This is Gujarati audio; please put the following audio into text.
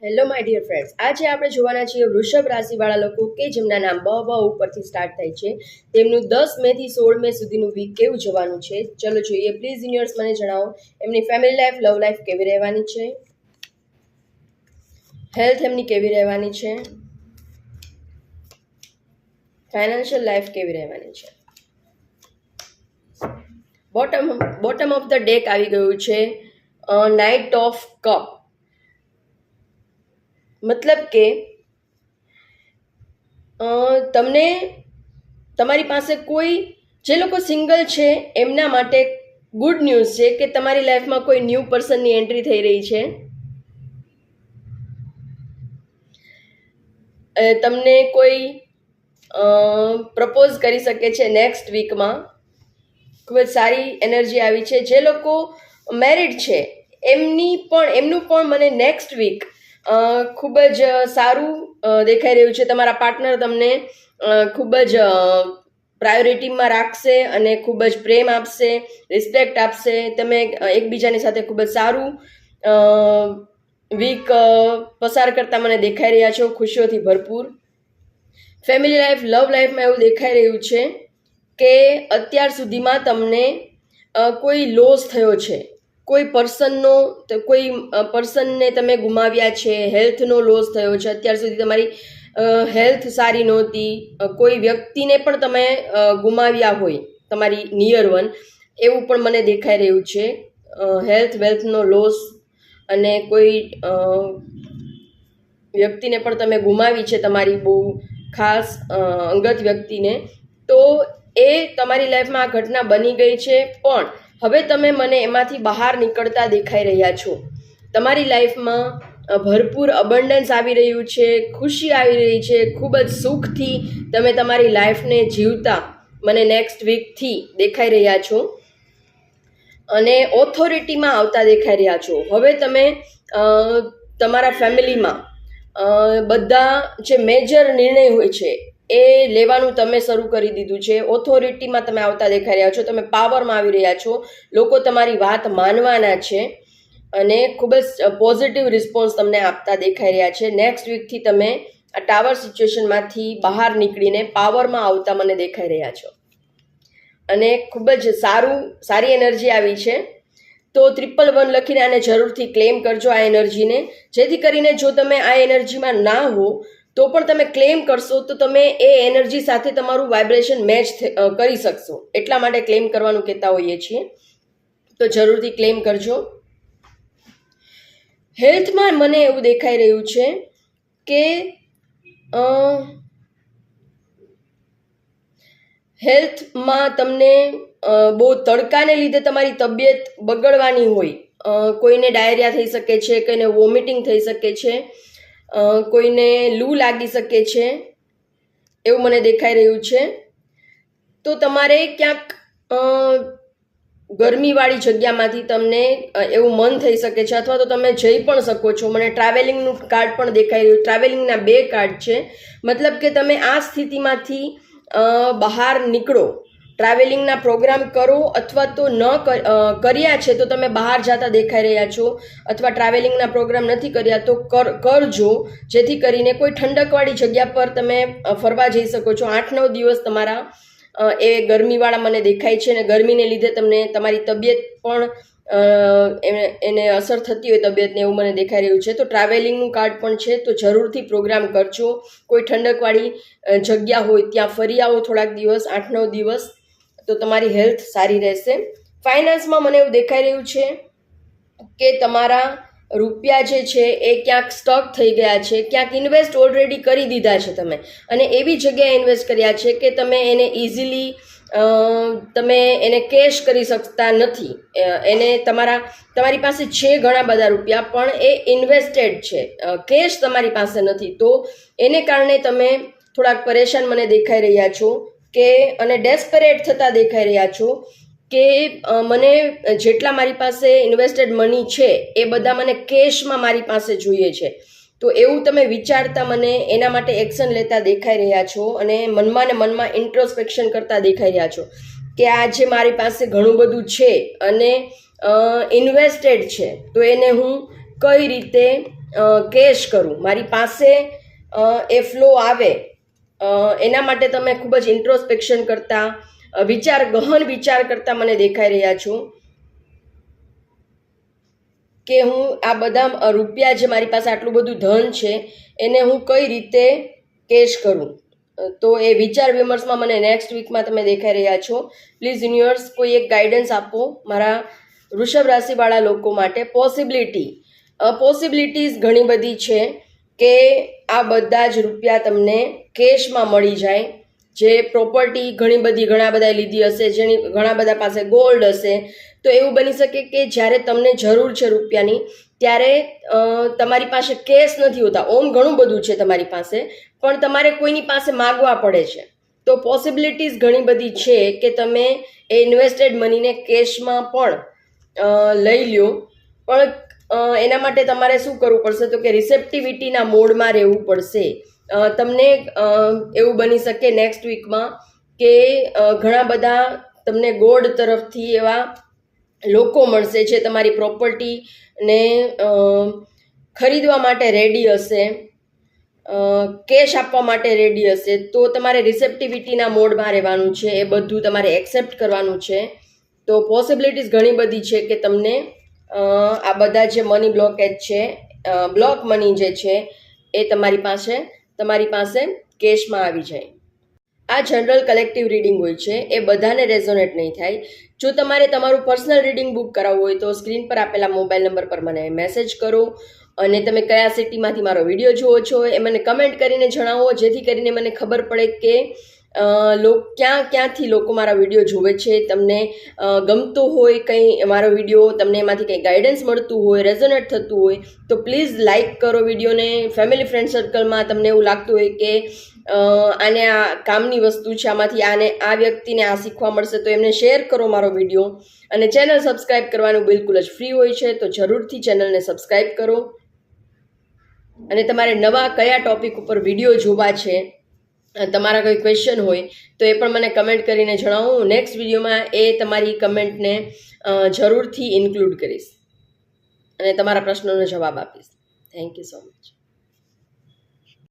હેલો માય ડિયર ફ્રેન્ડ્સ, આજે આપણે જોવાના છીએ વૃષભ રાશિવાળા લોકો કે જેમના નામ બ બ ઉપરથી સ્ટાર્ટ થાય છે. તેમનું 10 મે થી 16 મે સુધીનું વીક કેવું જવાનું છે. ચલો જોઈએ. પ્લીઝ યુનિવર્સ મને જણાવો એમની ફેમિલી લાઈફ, લવ લાઈફ કેવી રહેવાની છે, હેલ્થ એમની કેવી રહેવાની છે, ફાઇનાન્શિયલ લાઈફ કેવી રહેવાની છે. બોટમ ઓફ ધ ડેક આવી ગયું છે નાઇટ ઓફ કપ. મતલબ કે તમને તમારી પાસે કોઈ જે લોકો સિંગલ છે એમના માટે ગુડ ન્યૂઝ છે કે તમારી લાઈફમાં કોઈ ન્યૂ પર્સનની એન્ટ્રી થઈ રહી છે. તમને કોઈ પ્રપોઝ કરી શકે છે નેક્સ્ટ વીકમાં. ખૂબ જ સારી એનર્જી આવી છે. જે લોકો મેરિડ છે એમનું પણ મને નેક્સ્ટ વીક ખૂબ જ સારું દેખાઈ રહ્યું છે. તમારા પાર્ટનર તમને ખૂબ જ પ્રાયોરિટીમાં રાખશે અને ખૂબ જ પ્રેમ આપશે, રિસ્પેક્ટ આપશે. તમે એકબીજાની સાથે ખૂબ જ સારું વીક પસાર કરતા મને દેખાઈ રહ્યા છો, ખુશીઓથી ભરપૂર. ફેમિલી લાઈફ, લવ લાઈફમાં એવું દેખાઈ રહ્યું છે કે અત્યાર સુધીમાં તમને કોઈ લોસ થયો છે, કોઈ પર્સનને તમે ગુમાવ્યા છે, હેલ્થનો લોસ થયો છે. અત્યાર સુધી તમારી હેલ્થ સારી નહોતી, કોઈ વ્યક્તિને પણ તમે ગુમાવ્યા હોય, તમારી નિયર વન, એવું પણ મને દેખાઈ રહ્યું છે. વેલ્થનો લોસ અને કોઈ વ્યક્તિને પણ તમે ગુમાવી છે, તમારી બહુ ખાસ અંગત વ્યક્તિને. તો એ તમારી લાઈફમાં આ ઘટના બની ગઈ છે, પણ હવે તમે મને એમાંથી બહાર નીકળતા દેખાઈ રહ્યા છો. તમારી લાઈફમાં ભરપૂર અબન્ડન્સ આવી રહ્યું છે, ખુશી આવી રહી છે, ખૂબ જ સુખથી તમે તમારી લાઈફને જીવતા મને નેક્સ્ટ વીકથી દેખાઈ રહ્યા છો અને ઓથોરિટીમાં આવતા દેખાઈ રહ્યા છો. હવે તમે તમારા ફેમિલીમાં બધા જે મેજર નિર્ણય હોય છે એ લેવાનું તમે શરૂ કરી દીધું છે. ઓથોરિટીમાં તમે આવતા દેખાઈ રહ્યા છો, તમે પાવરમાં આવી રહ્યા છો. લોકો તમારી વાત માનવાના છે અને ખૂબ જ પોઝિટિવ રિસ્પોન્સ તમને આપતા દેખાઈ રહ્યા છે. નેક્સ્ટ વીકથી તમે આ ટાવર સિચ્યુએશનમાંથી બહાર નીકળીને પાવરમાં આવતા મને દેખાઈ રહ્યા છો અને ખૂબ જ સારી એનર્જી આવી છે. તો 111 લખીને આને જરૂરથી ક્લેમ કરજો, આ એનર્જીને. જેથી કરીને જો તમે આ એનર્જીમાં ના હો તો પણ તમે ક્લેમ કરશો તો તમે એ એનર્જી સાથે તમારું વાઇબ્રેશન મેચ કરી શકશો. એટલા માટે ક્લેમ કરવાનું કહેતા હોઈએ છીએ. તો જરૂરથી ક્લેમ કરજો. હેલ્થમાં મને એવું દેખાઈ રહ્યું છે કે હેલ્થમાં તમને બહુ તડકાને લીધે તમારી તબિયત બગડવાની હોય. કોઈને ડાયરિયા થઈ શકે છે, કોઈને વોમિટિંગ થઈ શકે છે, કોઈને લૂ લાગી શકે છે, એવું મને દેખાઈ રહ્યું છે. તો તમારે ક્યાંક ગરમીવાળી જગ્યામાંથી તમને એવું મન થઈ શકે છે, અથવા તો તમે જઈ પણ શકો છો. મને ટ્રાવેલિંગનું કાર્ડ પણ દેખાઈ રહ્યું. ટ્રાવેલિંગના 2 કાર્ડ છે. મતલબ કે તમે આ સ્થિતિમાંથી બહાર નીકળો, ટ્રાવેલિંગના પ્રોગ્રામ કરો, અથવા તો ન કર્યા છે તો તમે બહાર જતા દેખાઈ રહ્યા છો, અથવા ટ્રાવેલિંગના પ્રોગ્રામ નથી કર્યા તો કરજો, જેથી કરીને કોઈ ઠંડકવાળી જગ્યા પર તમે ફરવા જઈ શકો છો. 8-9 દિવસ તમારા એ ગરમીવાળા મને દેખાય છે અને ગરમીને લીધે તમને તમારી તબિયત પણ એને અસર થતી હોય તબિયતને, એવું મને દેખાઈ રહ્યું છે. તો ટ્રાવેલિંગનું કાર્ડ પણ છે. તો જરૂરથી પ્રોગ્રામ કરજો. કોઈ ઠંડકવાળી જગ્યા હોય ત્યાં ફરી આવો થોડાક દિવસ, 8-9 દિવસ, તો તમારી હેલ્થ સારી રહેશે. ફાઇનાન્સમાં મને એવું દેખાઈ રહ્યું છે કે તમારા રૂપિયા જે છે એ ક્યાંક સ્ટક થઈ ગયા છે, ક્યાંક ઇન્વેસ્ટ ઓલરેડી કરી દીધા છે તમે, અને એવી જગ્યાએ ઇન્વેસ્ટ કર્યા છે કે તમે એને ઇઝીલી તમે એને કેશ કરી શકતા નથી. એને તમારી પાસે છે ઘણા બધા રૂપિયા, પણ એ ઇન્વેસ્ટેડ છે, કેશ તમારી પાસે નથી. તો એને કારણે તમે થોડાક પરેશાન મને દેખાઈ રહ્યા છો અને ડેસ્પરેટ થતા દેખાઈ રહ્યા છો કે મને જેટલા મારી પાસે ઇન્વેસ્ટેડ મની છે એ બધા મને કેશમાં મારી પાસે જોઈએ છે. તો એવું તમે વિચારતા મને એના માટે એક્શન લેતા દેખાઈ રહ્યા છો અને મનમાં ને મનમાં ઇન્ટ્રોસ્પેક્શન કરતા દેખાઈ રહ્યા છો કે આ જે મારી પાસે ઘણું બધું છે અને ઇન્વેસ્ટેડ છે, તો એને હું કઈ રીતે કેશ કરું, મારી પાસે એ ફ્લો આવે, એના માટે તમે ખૂબ જ ઇન્ટ્રોસ્પેક્શન કરતા, ગહન વિચાર કરતા મને દેખાઈ રહ્યા છો કે હું આ બધા રૂપિયા જે મારી પાસે આટલું બધું ધન છે એને હું કઈ રીતે કેશ કરું. તો એ વિચાર વિમર્શમાં મને નેક્સ્ટ વીકમાં તમે દેખાઈ રહ્યા છો. પ્લીઝ યુનિવર્સ કોઈ એક ગાઈડન્સ આપો મારા વૃષભ રાશિવાળા લોકો માટે. પોસિબિલિટીઝ ઘણી બધી છે કે આ બધા જ રૂપિયા તમને કેશમાં મળી જાય. જે પ્રોપર્ટી ઘણા બધા લીધી હશે, જેની ઘણા બધા પાસે ગોલ્ડ હશે, તો એવું બની શકે કે જ્યારે તમને જરૂર છે રૂપિયાની ત્યારે તમારી પાસે કેશ નથી હોતા. ઘણું બધું છે તમારી પાસે, પણ તમારે કોઈની પાસે માગવા પડે છે. તો પોસિબિલિટીઝ ઘણી બધી છે કે તમે એ ઇન્વેસ્ટેડ મનીને કેશમાં પણ લઈ લ્યો. પણ એના માટે તમારે શું કરવું પડશે તો કે રિસેપ્ટિવિટીના મોડમાં રહેવું પડશે. તમને એવું બની શકે નેક્સ્ટ વીકમાં કે ઘણા બધા તમને ગોડ તરફથી એવા લોકો મળશે જે તમારી પ્રોપર્ટીને ખરીદવા માટે રેડી હશે, કેશ આપવા માટે રેડી હશે. તો તમારે રિસેપ્ટિવિટીના મોડમાં રહેવાનું છે, એ બધું તમારે એક્સેપ્ટ કરવાનું છે. તો પોસિબિલિટીઝ ઘણી બધી છે કે તમને આ બધા જે મની બ્લોકેજ છે, બ્લોક મની જે છે એ તમારી પાસે કેશમાં આવી જાય. આ જનરલ કલેક્ટિવ રીડિંગ હોય છે, એ બધાને રેઝોનેટ નહીં થાય. જો તમારે તમારું પર્સનલ રીડિંગ બુક કરાવવું હોય તો સ્ક્રીન પર આપેલા મોબાઈલ નંબર પર મને મેસેજ કરો, અને તમે કયા સિટીમાંથી મારો વિડીયો જુઓ છો એ મને કમેન્ટ કરીને જણાવો, જેથી કરીને મને ખબર પડે કે ક્યાંથી લોકો મારા વિડીયો જુએ છે. તમને ગમતો હોય કંઈ મારો વિડીયો, તમને એમાંથી કંઈ ગાઈડન્સ મળતું હોય, રેઝોનેટ થતું હોય તો પ્લીઝ લાઇક કરો વિડીયોને. ફેમિલી ફ્રેન્ડ સર્કલમાં તમને એવું લાગતું હોય કે આને આ કામની વસ્તુ છે, આમાંથી આ વ્યક્તિને આ શીખવા મળશે તો એમને શેર કરો મારો વિડીયો. અને ચેનલ સબસ્ક્રાઈબ કરવાનું બિલકુલ જ ફ્રી હોય છે, તો જરૂરથી ચેનલને સબસ્ક્રાઈબ કરો. અને તમારે નવા કયા ટોપિક ઉપર વિડીયો જોવા છે, તમારા કોઈ ક્વેશ્ચન હોય તો એ પણ મને કમેન્ટ કરીને જણાવો. હું નેક્સ્ટ વિડીયોમાં એ તમારી કમેન્ટને જરૂરથી ઇન્ક્લુડ કરીશ અને તમારા પ્રશ્નોનો જવાબ આપીશ. Thank you so much.